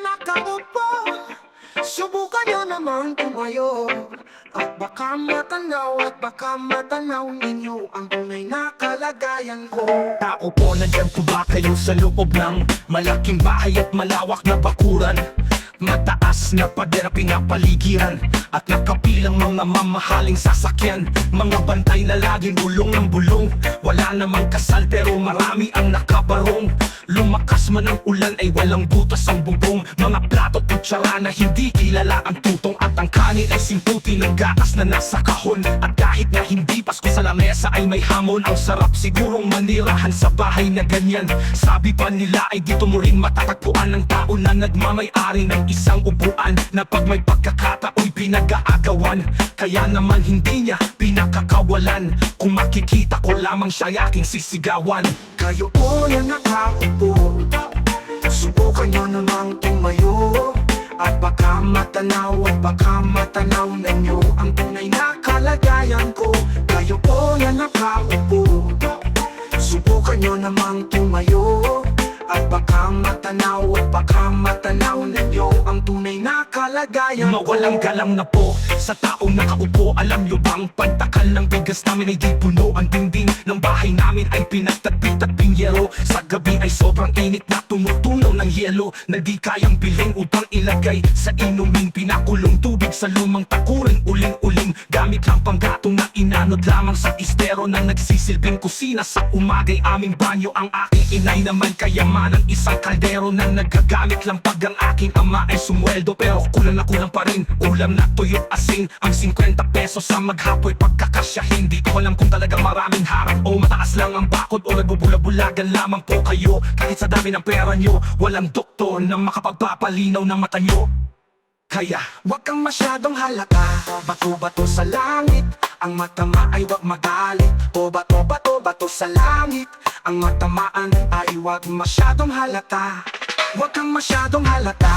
nakaupo, subukan nyo namang tumayo. At baka matanaw ninyo ang tunay na kalagayan ko. Tao po, nandyan po ba kayo sa loob ng malaking bahay at malawak na bakuran? Mataas na pader pinapaligiran at nakapilang mga mamahaling sasakyan. Mga bantay na laging bulong ng bulong. Wala namang kasal pero marami ang nakabarong. Lumakas man ang ulan ay walang butas ang bubong. Mga plato at kutsara na hindi kilala ang tutong. At ang kanin ay simputi ng gatas na nasa kahon. At kahit na hindi Pasko sa lamesa ay may hamon. Ang sarap sigurong manirahan sa bahay na ganyan. Sabi pa nila ay dito mo rin matatagpuan ng tao na nagmamay-ari ng isang upuan na pag may pagkakatao'y pinag-aagawan. Kaya naman hindi niya pinakakawalan. Kung makikita ko lamang siya aking sisigawan. Kayo po na nakaupo, subukan nyo namang tumayo. At baka matanaw ninyo ang tunay na kalagayan ko. Kayo po na nakaupo, subukan nyo namang tumayo. At baka matanaw ninyo ang tunay na kalagayan ko. Mawalang galang na po sa taong nakaupo. Alam nyo bang pantakal ng bigas namin ay di puno? Ang dingding ng bahay namin ay pinagtagpi-tagping yero. Sa gabi ay sobrang init na tumutunaw ng yelo na di kayang bilhin upang ilagay sa inumin. Pinakulong tubig sa lumang takuring uling-uling. Gamit lang panggatong na inanod lamang sa istero na nagsisilbing kusina. Sa umagay aming banyo ang aking inay naman kayamanan. Isang kaldero na nagagamit lang pag ang aking ama ay sumweldo. Pero kulang pa rin ulam na tuyo asin. Ang 50 pesos sa maghapoy pagkakasya. Hindi ko alam kung talagang maraming harap o mataas lang ang bakod o nagbubula-bulagan lamang po kayo. Kahit sa dami ng pera nyo, walang doktor na makapagpapalinaw ng mata nyo. Kaya wag kang masyadong halata, bato-bato sa langit. Ang matama ay wag magalit. O bato sa langit. Ang matamaan ay wag masyadong halata. Wag kang masyadong halata.